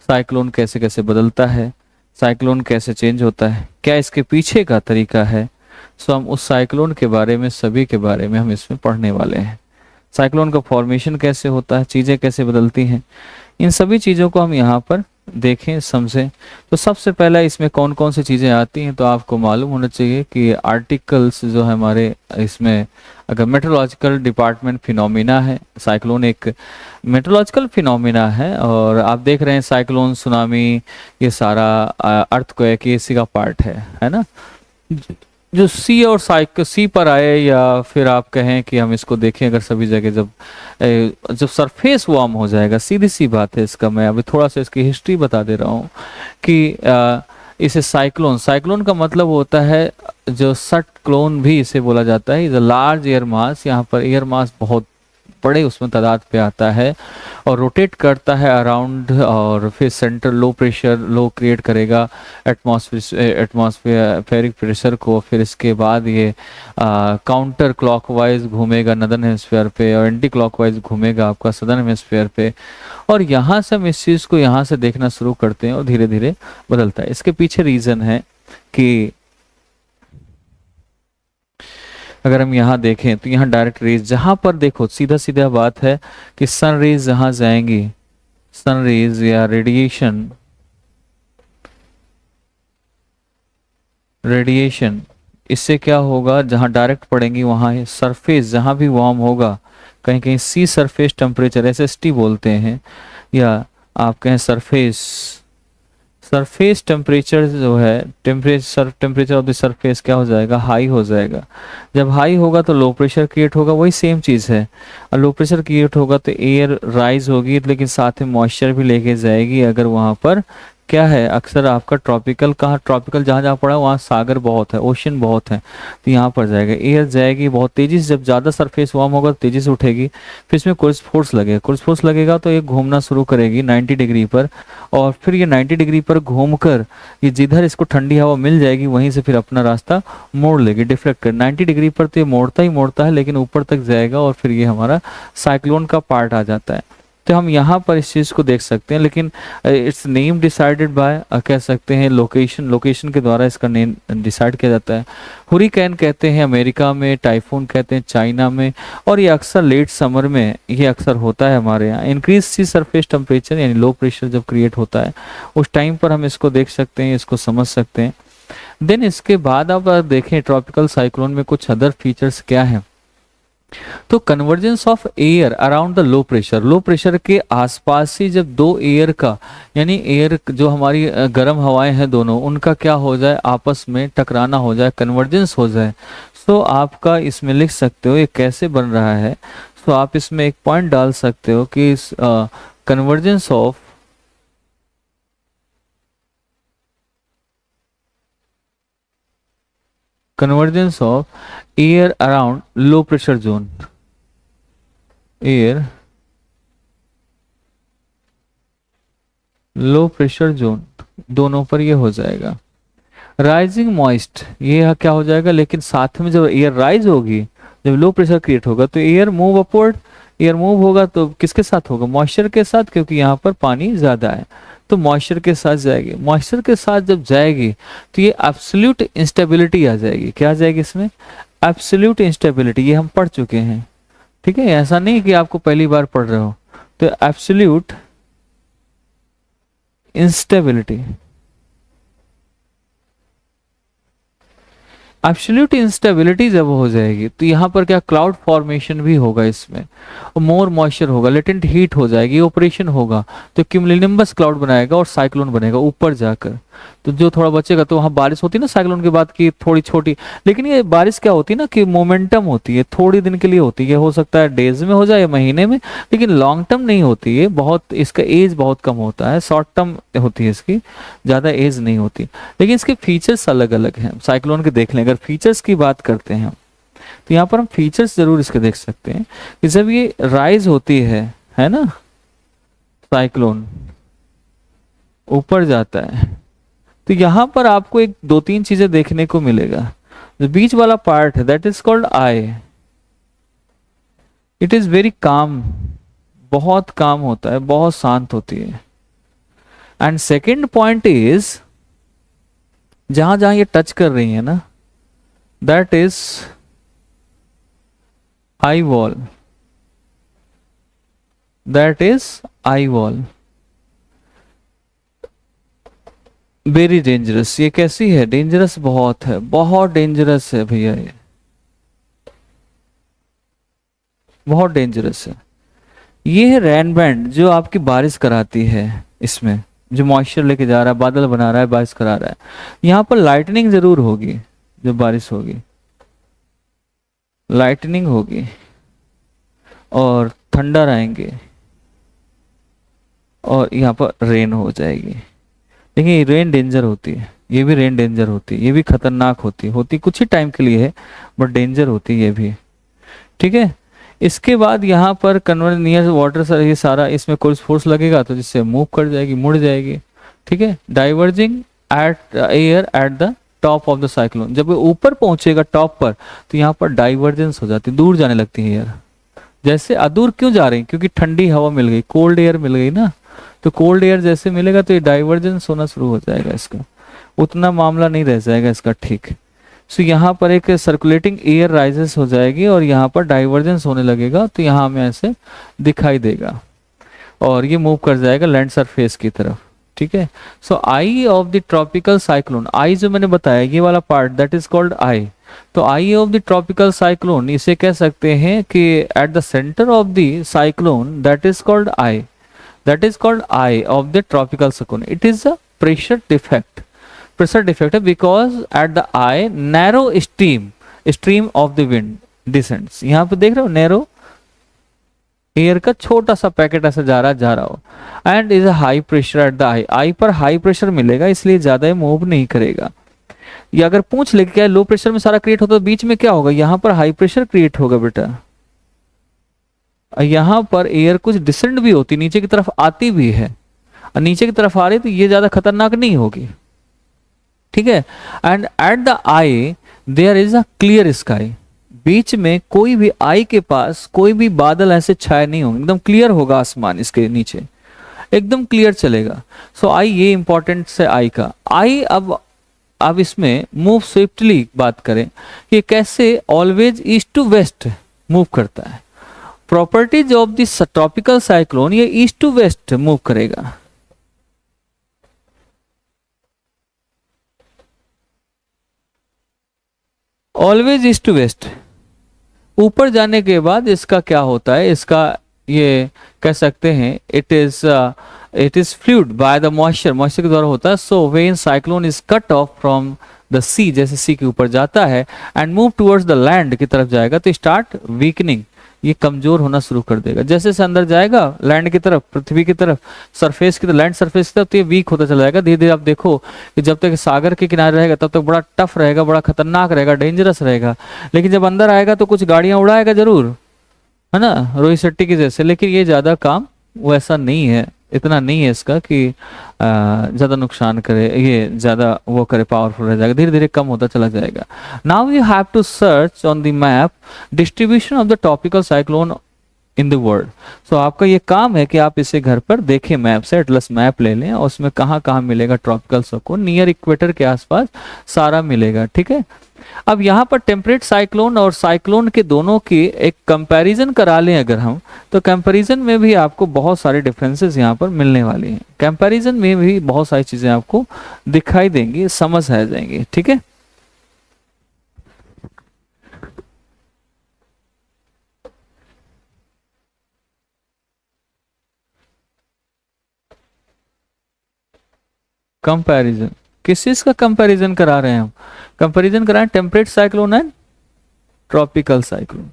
Speaker 1: साइक्लोन कैसे कैसे बदलता है, साइक्लोन कैसे चेंज होता है, क्या इसके पीछे का तरीका है, सो हम उस साइक्लोन के बारे में, सभी के बारे में हम इसमें पढ़ने वाले हैं। साइक्लोन का फॉर्मेशन कैसे होता है, चीज़ें कैसे बदलती हैं, इन सभी चीज़ों को हम यहाँ पर देखें, समझें। तो सबसे पहला इसमें कौन कौन सी चीज़ें आती हैं, तो आपको मालूम होना चाहिए कि आर्टिकल्स जो है हमारे इसमें, अगर मेट्रोलॉजिकल डिपार्टमेंट फिनोमिना है, साइक्लोन एक मेट्रोलॉजिकल फिनोमिना है। और आप देख रहे हैं साइक्लोन, सुनामी, ये सारा अर्थक्वेक, ये इसी का पार्ट है ना। जो सी और सी पर आए, या फिर आप कहें कि हम इसको देखें अगर सभी जगह, जब सरफेस वार्म हो जाएगा, सीधी सी बात है इसका। मैं अभी थोड़ा सा इसकी हिस्ट्री बता दे रहा हूँ कि इसे साइक्लोन, साइक्लोन का मतलब होता है, जो सट क्लोन भी इसे बोला जाता है, is a large air mass. यहाँ पर एयर मास बहुत बड़े उसमें तादाद पे आता है और रोटेट करता है अराउंड, और फिर सेंटर लो प्रेशर, लो क्रिएट करेगा एटमॉस्फेरिक प्रेशर को। फिर इसके बाद ये काउंटर क्लॉकवाइज घूमेगा नदर्न हेमिस्फीयर पे, और एंटी क्लॉकवाइज घूमेगा आपका सदर्न हेमिस्फीयर पे। और यहाँ से हम इस चीज़ को यहाँ से देखना शुरू करते हैं और धीरे धीरे बदलता है। इसके पीछे रीज़न है कि अगर हम यहाँ देखें तो यहाँ डायरेक्ट रेज, जहां पर देखो सीधा सीधा बात है कि सन रेज जहां जाएंगी, सन रेज या रेडिएशन, रेडिएशन इससे क्या होगा, जहां डायरेक्ट पड़ेंगी वहां सरफेस जहां भी वार्म होगा, कहीं कहीं सी सरफेस टेम्परेचर एसएसटी बोलते हैं, या आप कहें सरफेस, सरफेस टेम्परेचर जो है, टेम्परेचर ऑफ द सरफेस क्या हो जाएगा, हाई हो जाएगा। जब हाई होगा तो लो प्रेशर क्रिएट होगा, वही सेम चीज़ है। और लो प्रेशर क्रिएट होगा तो एयर राइज होगी, लेकिन साथ में मॉइस्चर भी लेके जाएगी। अगर वहाँ पर क्या है, अक्सर आपका ट्रॉपिकल, कहाँ ट्रॉपिकल जहाँ जहाँ पड़ा वहाँ सागर बहुत है, ओशन बहुत है, तो यहाँ पर जाएगा, एयर जाएगी बहुत तेज़ी से। जब ज़्यादा सरफेस वार्म होगा तो तेज़ी से उठेगी, फिर इसमें कोर्स फोर्स लगेगा, कोर्स फोर्स लगेगा तो ये घूमना शुरू करेगी 90 डिग्री पर, और फिर ये 90 डिग्री पर घूमकर ये जिधर इसको ठंडी हवा मिल जाएगी वहीं से फिर अपना रास्ता मोड़ लेगी, डिफ्लेक्ट कर 90 डिग्री पर। तो ये मोड़ता ही मोड़ता है, लेकिन ऊपर तक जाएगा और फिर ये हमारा साइक्लोन का पार्ट आ जाता है। तो हम यहाँ पर इस चीज़ को देख सकते हैं, लेकिन इट्स नेम डिसाइडेड बाय, कह सकते हैं लोकेशन के द्वारा इसका नेम डिसाइड किया जाता है। हुरिकेन कहते हैं अमेरिका में, टाइफून कहते हैं चाइना में, और ये अक्सर लेट समर में ये अक्सर होता है हमारे यहाँ। इंक्रीज सी सरफेस टेम्परेचर यानी लो प्रेशर जब क्रिएट होता है उस टाइम पर हम इसको देख सकते हैं, इसको समझ सकते हैं। देन इसके बाद आप देखें ट्रॉपिकल साइक्लोन में कुछ अदर फीचर्स क्या हैं। तो convergence of air around the low pressure के आसपास ही जब दो एयर का यानी एयर जो हमारी गर्म हवाएं हैं दोनों, उनका क्या हो जाए, आपस में टकराना हो जाए, कन्वर्जेंस हो जाए। सो आपका इसमें लिख सकते हो ये कैसे बन रहा है। सो आप इसमें एक पॉइंट डाल सकते हो कि convergence of air around low pressure zone, air low pressure zone दोनों पर ये हो जाएगा। राइजिंग मॉइस्ट ये क्या हो जाएगा, लेकिन साथ में जब एयर राइज होगी, जब लो प्रेशर क्रिएट होगा तो air move upward, air move होगा तो किसके साथ होगा, मॉइस्चर के साथ, क्योंकि यहाँ पर पानी ज्यादा है तो मॉइस्चर के साथ जाएगी। मॉइस्चर के साथ जब जाएगी तो ये एब्सोल्यूट इंस्टेबिलिटी आ जाएगी। क्या आ जाएगी इसमें, एब्सोल्यूट इंस्टेबिलिटी, ये हम पढ़ चुके हैं। ठीक है, ऐसा नहीं कि आपको पहली बार पढ़ रहे हो। तो एब्सोल्यूट इंस्टेबिलिटी, एब्सोल्यूट इंस्टेबिलिटी जब हो जाएगी तो यहाँ पर क्या क्लाउड फॉर्मेशन भी होगा इसमें, और मोर मॉइस्चर होगा, लेटेंट हीट हो जाएगी, ऑपरेशन होगा तो क्यूमुलोनिम्बस क्लाउड बनाएगा और साइक्लोन बनेगा ऊपर जाकर। तो जो थोड़ा बचेगा तो वहाँ बारिश होती है ना साइक्लोन के बाद की थोड़ी छोटी, लेकिन ये बारिश क्या होती है ना कि मोमेंटम होती है, थोड़ी दिन के लिए होती है, हो सकता है डेज में हो जाए या महीने में, लेकिन लॉन्ग टर्म नहीं होती है। बहुत इसका एज बहुत कम होता है, शॉर्ट टर्म होती है इसकी, ज़्यादा एज नहीं होती। लेकिन इसके फीचर्स अलग अलग हैं साइक्लोन के, देख लें अगर फीचर्स की बात करते हैं तो यहाँ पर हम फीचर्स जरूर इसके देख सकते हैं कि जब ये राइज होती है ना, साइक्लोन ऊपर जाता है तो यहाँ पर आपको एक दो तीन चीजें देखने को मिलेगा। जो बीच वाला पार्ट है that is called I, it is very calm, बहुत काम होता है, बहुत शांत होती है। एंड सेकेंड पॉइंट इज जहां जहां ये टच कर रही है ना, that is eye wall, that is eye wall, very dangerous. ये कैसी है, डेंजरस बहुत है, बहुत डेंजरस है भैया, ये बहुत डेंजरस है। ये है रेन बैंड जो आपकी बारिश कराती है, इसमें जो मॉइस्चर लेके जा रहा है, बादल बना रहा है, बारिश करा रहा है। यहाँ पर लाइटनिंग जरूर होगी जब बारिश होगी, लाइटनिंग होगी और थंडर आएंगे और यहाँ पर रेन हो जाएगी। लेकिन ये रेन डेंजर होती है, ये भी रेन डेंजर होती है, ये भी खतरनाक होती कुछ ही टाइम के लिए है बट डेंजर होती है ये भी। ठीक है, इसके बाद यहाँ पर कन्वर्ज नियर वाटर सर, ये सारा इसमें कोई फोर्स लगेगा तो जिससे मूव कर जाएगी, मुड़ जाएगी। ठीक है, diverging at air at the top of the cyclone, जब वो ऊपर पहुंचेगा टॉप पर तो यहाँ पर डाइवर्जेंस हो जाती है, दूर जाने लगती है एयर। जैसे दूर क्यों जा रही, क्योंकि ठंडी हवा मिल गई, कोल्ड एयर मिल गई ना, तो कोल्ड एयर जैसे मिलेगा तो ये डाइवर्जेंस होना शुरू हो जाएगा, इसका उतना मामला नहीं रह जाएगा इसका। ठीक, सो यहाँ पर एक सर्कुलेटिंग एयर राइजेस हो जाएगी और यहाँ पर डाइवर्जेंस होने लगेगा, तो यहाँ हमें ऐसे दिखाई देगा और ये मूव कर जाएगा लैंड सरफेस की तरफ। ठीक है, सो आई ऑफ द ट्रॉपिकल साइक्लोन, आई जो मैंने बताया ये वाला part that is called I. तो आई ऑफ द ट्रॉपिकल साइक्लोन इसे कह सकते हैं कि at the centre of the cyclone that is called I, that is called eye of the tropical cyclone. It is a pressure defect है because at the eye narrow stream of the wind descends। यहाँ पे देख रहे हो narrow air का छोटा सा packet ऐसा जा रहा हो, and is a high pressure at the eye, eye पर हाई प्रेशर मिलेगा इसलिए ज्यादा मूव नहीं करेगा। या अगर पूछ ले क्या लो प्रेशर में सारा क्रिएट होता है, बीच में क्या होगा, यहाँ पर हाई प्रेशर क्रिएट होगा बेटा, यहाँ पर एयर कुछ डिसेंड भी होती, नीचे की तरफ आती भी है, और नीचे की तरफ आ रही तो ये ज्यादा खतरनाक नहीं होगी। ठीक है, and at the eye there is a clear sky, बीच में कोई भी आई के पास कोई भी बादल ऐसे छाए नहीं होंगे, एकदम क्लियर होगा आसमान इसके नीचे, एकदम क्लियर चलेगा। सो आई, ये इंपॉर्टेंट है आई का। आई अब इसमें मूव स्विफ्टली बात करें कि कैसे always east to west move करता है। Properties of this tropical cyclone, ये ईस्ट टू वेस्ट मूव करेगा। Always east to west. ऊपर जाने के बाद इसका क्या होता है, इसका ये कह सकते हैं it is fluid by the moisture के द्वारा होता है। So when cyclone is cut off from the sea, जैसे सी के ऊपर जाता है and move towards the land की तरफ जाएगा तो स्टार्ट वीकनिंग, ये कमजोर होना शुरू कर देगा। जैसे से अंदर जाएगा लैंड की तरफ, पृथ्वी की तरफ, सरफेस की तरफ, लैंड सरफेस की तरफ, तो ये वीक होता चला जाएगा धीरे धीरे। आप देखो कि जब तक सागर के किनारे रहेगा तब तक बड़ा टफ रहेगा, बड़ा खतरनाक रहेगा, डेंजरस रहेगा, लेकिन जब अंदर आएगा तो कुछ गाड़ियां उड़ाएगा जरूर, है ना, रोहित शेट्टी की जैसे। लेकिन ये ज्यादा काम वैसा नहीं है, इतना नहीं है इसका कि ज्यादा नुकसान करे, ये ज्यादा वो करे, पावरफुल रह जाएगा, धीरे धीरे कम होता चला जाएगा। Now you have to search on the map distribution of the tropical cyclone in the world. So आपका ये काम है कि आप इसे घर पर देखें, मैप से एटलस मैप ले लें और उसमें कहाँ कहाँ मिलेगा ट्रॉपिकल साइक्लोन, नियर इक्वेटर के आसपास सारा मिलेगा, ठीक है। अब यहाँ पर टेम्परेट साइक्लोन और साइक्लोन के दोनों की एक कंपैरिजन करा लें अगर हम, तो कंपैरिजन में भी आपको बहुत सारे डिफरेंसेस यहाँ पर मिलने वाले हैं। कंपैरिजन में भी बहुत सारी चीजें आपको दिखाई देंगी, समझ आ जाएंगी, ठीक है। कंपैरिजन किस चीज का कंपैरिजन करा रहे हैं हम? कंपैरिजन करा रहे हैं temperate cyclone and tropical cyclone.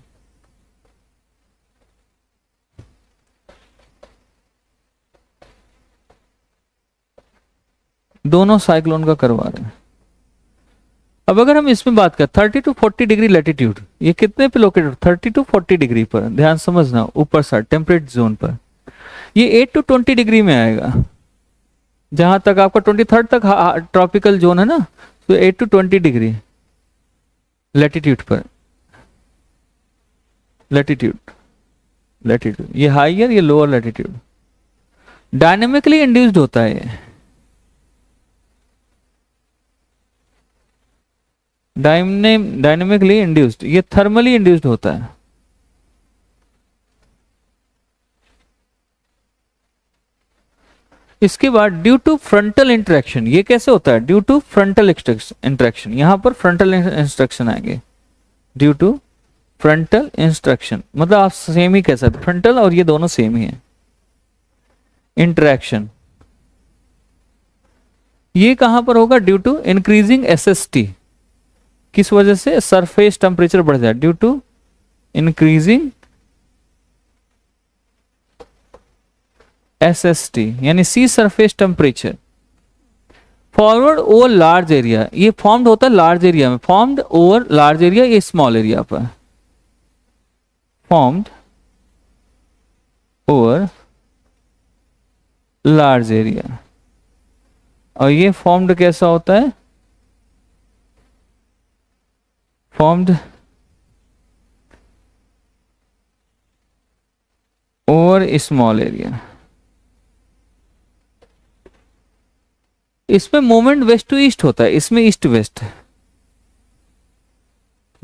Speaker 1: दोनों साइक्लोन का करवा रहे हैं। अब अगर हम इसमें बात करें 30 टू 40 डिग्री लैटिट्यूड, ये कितने पे लोकेटेड? 30 टू 40 डिग्री पर, ध्यान समझना, ऊपर साइड टेम्परेट जोन पर। ये 8 टू 20 डिग्री में आएगा, जहां तक आपका 23 तक ट्रॉपिकल जोन है ना, तो 8 टू 20 डिग्री लैटिट्यूड पर, लैटिट्यूड ये हाइयर, ये लोअर लैटिट्यूड। डायनेमिकली इंड्यूस्ड होता है ये, डायनेमिकली इंड्यूस्ड, ये थर्मली इंड्यूस्ड होता है। इसके बाद ड्यू टू फ्रंटल इंटरेक्शन, ये कैसे होता है? ड्यू टू फ्रंटल इंटरेक्शन, यहां पर फ्रंटल इंस्ट्रक्शन आएंगे, ड्यू टू फ्रंटल इंस्ट्रक्शन, मतलब आप सेम ही कह सकते, फ्रंटल और ये दोनों सेम ही है। इंटरेक्शन ये कहां पर होगा? ड्यू टू इंक्रीजिंग एसएसटी, किस वजह से? सरफेस टेम्परेचर बढ़ जाए, ड्यू टू इंक्रीजिंग SST यानी sea surface temperature. Forward over large area, ये फॉर्म्ड होता है लार्ज एरिया में, फॉर्म्ड ओवर लार्ज एरिया, ये स्मॉल एरिया पर, फॉर्म्ड ओवर लार्ज एरिया। और ये फॉर्म्ड कैसा होता है? Formed over small area. इसमें मोमेंट वेस्ट टू ईस्ट होता है, इसमें east west,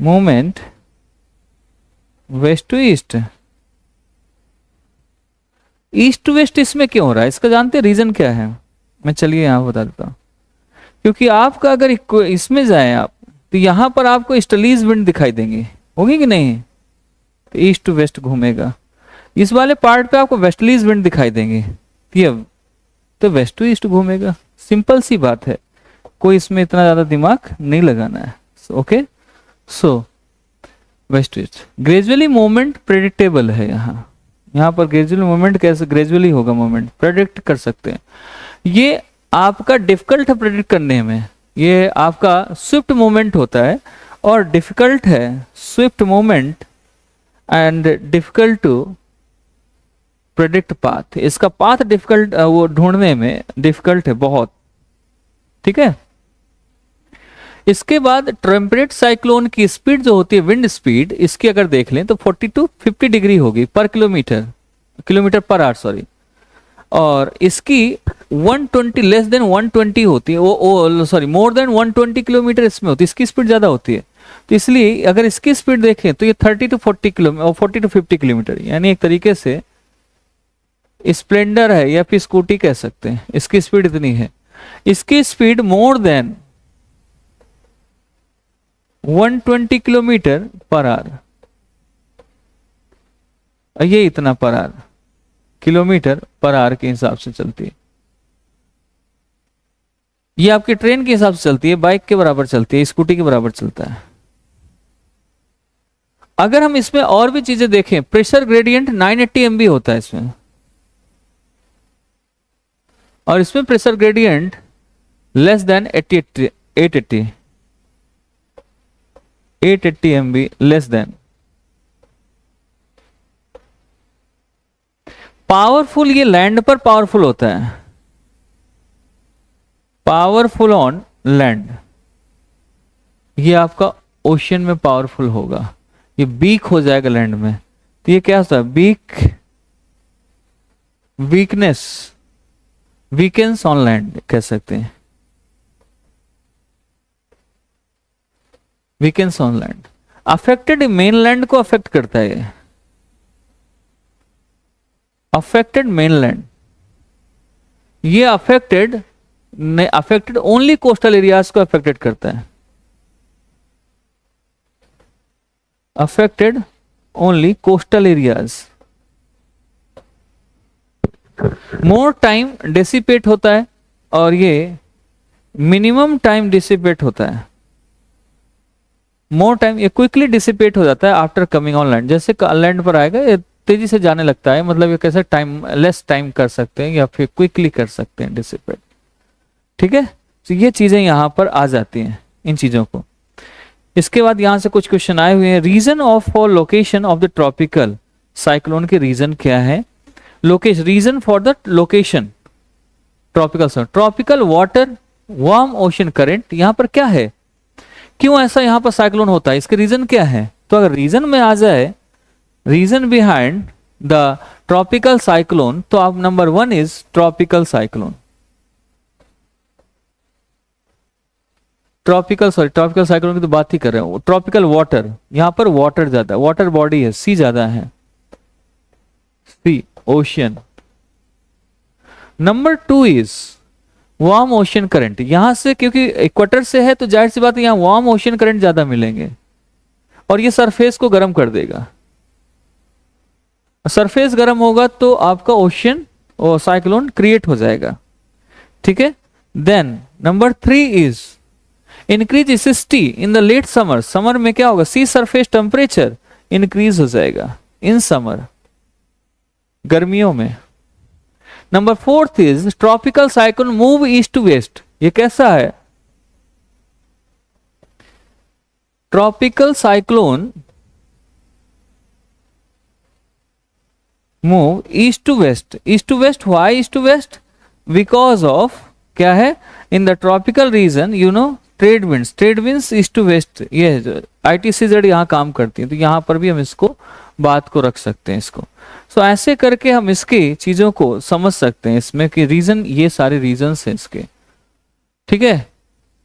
Speaker 1: moment west to east. East to west इसमें क्यों हो रहा है, इसका जानते हैं रीजन क्या है? मैं चलिए यहां बता देता हूं। क्योंकि आपका अगर इसमें जाए आप, तो यहां पर आपको ईस्टर्लीज विंड दिखाई देंगी, होगी कि नहीं? तो ईस्ट टू वेस्ट घूमेगा। इस वाले पार्ट पे आपको वेस्टलीज विंड दिखाई देंगे, तो वेस्ट टू ईस्ट घूमेगा। सिंपल सी बात है, कोई इसमें इतना ज्यादा दिमाग नहीं लगाना है। Okay, so west to east. Gradually movement predictable है, यहाँ पर ग्रेजुअली मूवमेंट कैसे ग्रेजुअली होगा, मूवमेंट प्रेडिक्ट कर सकते हैं। ये आपका डिफिकल्ट है प्रेडिक्ट करने में, ये आपका स्विफ्ट मूवमेंट होता है और डिफिकल्ट है swift movement and difficult to predict path. इसका पाथ डिफिकल्ट, वो ढूंढने में डिफिकल्ट है बहुत, ठीक है। इसके बाद टेम्परेट साइक्लोन की स्पीड जो होती है, विंड स्पीड, इसकी अगर देख लें तो 40 to 50 डिग्री होगी पर किलोमीटर पर आवर, सॉरी। और इसकी 120 लेस देन 120 होती है, वो सॉरी मोर देन 120 किलोमीटर इसमें होती है, इसकी स्पीड ज्यादा होती है। तो इसलिए अगर इसकी स्पीड देखें तो ये 30 to 40 किलोमीटर, 40 to 50 किलोमीटर, यानी एक तरीके से स्प्लेंडर है या फिर स्कूटी कह सकते हैं, इसकी स्पीड इतनी है। इसकी speed more than 120 kilometre per hour, ये इतना per hour, kilometre per hour के हिसाब से चलती है। ये आपकी ट्रेन के हिसाब से चलती है, बाइक के बराबर चलती है, स्कूटी के बराबर चलता है। अगर हम इसमें और भी चीजें देखें, प्रेशर ग्रेडियंट 980 MB होता है इसमें, और इसमें pressure gradient less than 880 MB less than. Powerful, ये लैंड पर पावरफुल होता है, पावरफुल ऑन लैंड, ये आपका ओशियन में पावरफुल होगा, ये वीक हो जाएगा लैंड में। तो ये क्या होता है, वीकेंस ऑन लैंड कह सकते हैं, weakens on land. Affected mainland को अफेक्ट करता है ये, अफेक्टेड मेनलैंड, ये अफेक्टेड ओनली कोस्टल एरियाज को अफेक्टेड करता है, affected only coastal areas. More time dissipate होता है, और ये मिनिमम टाइम डिसिपेट होता है, मोर टाइम, ये क्विकली डिसिपेट हो जाता है आफ्टर कमिंग ऑन लैंड। जैसे लैंड पर आएगा ये तेजी से जाने लगता है, मतलब ये कैसे टाइम, लेस टाइम कर सकते हैं या फिर क्विकली कर सकते हैं डिसिपेट, ठीक है। तो ये चीजें यहां पर आ जाती हैं, इन चीजों को। इसके बाद यहां से कुछ क्वेश्चन आए हुए हैं। Reason of for location of the tropical cyclone के रीजन क्या है, location, reason for the location tropical water warm ocean current, यहां पर क्या है, क्यों ऐसा यहां पर साइक्लोन होता है, इसके रीजन क्या है। तो अगर रीजन में आ जाए, reason behind the tropical cyclone, तो आप number 1 is tropical cyclone. Tropical cyclone की तो बात ही कर रहे हैं। ट्रॉपिकल वाटर, यहां पर वाटर ज्यादा, वाटर बॉडी है, सी ज्यादा है, sea ocean. Number 2 is warm ocean current, यहां से क्योंकि इक्वेटर से है तो जाहिर सी बात है यहां वार्म ओशन करंट ज्यादा मिलेंगे, और ये सरफेस को गर्म कर देगा। सरफेस गर्म होगा तो आपका ओशन और साइक्लोन क्रिएट हो जाएगा, ठीक है। Then number 3 is increase acidity in the late summer, summer में क्या होगा, सी सरफेस टेम्परेचर इंक्रीज हो जाएगा इन समर, गर्मियों में। Number 4 is tropical cyclone move east to west, ये कैसा है, tropical cyclone move east to west, east to west, why east to west, because of क्या है, in the tropical region you know trade winds east to west, ये ITCZ यहाँ काम करती है, तो यहाँ पर भी हम इसको बात को रख सकते हैं इसको। सो ऐसे करके हम इसकी चीजों को समझ सकते हैं इसमें कि रीजन, ये सारे रीजन्स हैं इसके, ठीक है।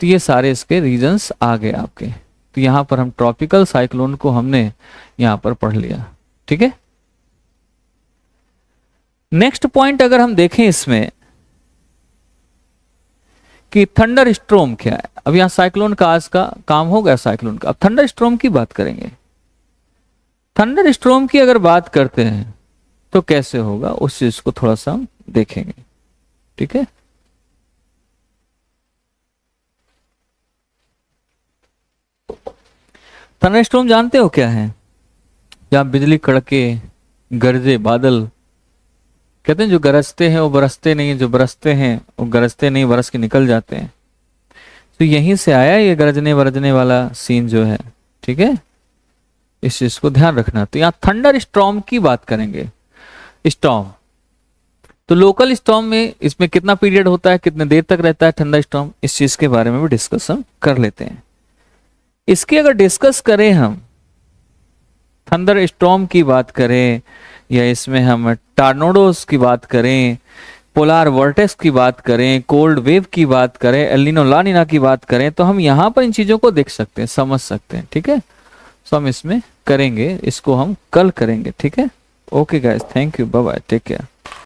Speaker 1: तो ये सारे इसके रीजन्स आ गए आपके। तो यहाँ पर हम ट्रॉपिकल साइक्लोन को हमने यहाँ पर पढ़ लिया, ठीक है। नेक्स्ट पॉइंट अगर हम देखें इसमें कि थंडर स्ट्रोम क्या है। अब यहां साइक्लोन का आज का काम हो गया साइक्लोन का, अब थंडर स्ट्रोम की बात करेंगे। थंडर स्ट्रोम की अगर बात करते हैं तो कैसे होगा, उस चीज को थोड़ा सा हम देखेंगे, ठीक है। थंडर स्ट्रोम जानते हो क्या है, जहां बिजली कड़के, गरजे, बादल, कहते हैं जो गरजते हैं वो बरसते नहीं, जो बरसते हैं वो गरजते नहीं, बरस के निकल जाते हैं। तो यहीं से आया ये गरजने बरजने वाला सीन जो है, ठीक है। इस चीज को ध्यान रखना। तो यहाँ थंडर स्टॉर्म की बात करेंगे। स्टॉर्म, तो लोकल स्टॉर्म में इसमें कितना पीरियड होता है, कितने देर तक रहता है थंडर स्टॉर्म, इस चीज के बारे में भी डिस्कशन कर लेते हैं। इसकी अगर डिस्कस करें हम, थंडर स्टॉर्म की बात करें, या इसमें हम टॉर्नेडोज की बात करें, पोलार वर्टेक्स की बात करें, कोल्ड वेव की बात करें, एल नीनो ला नीना की बात करें, तो हम यहाँ पर इन चीजों को देख सकते हैं, समझ सकते हैं। ठीक है, तो हम इसमें करेंगे, इसको हम कल करेंगे। ठीक है, okay guys, thank you, bye bye, take care.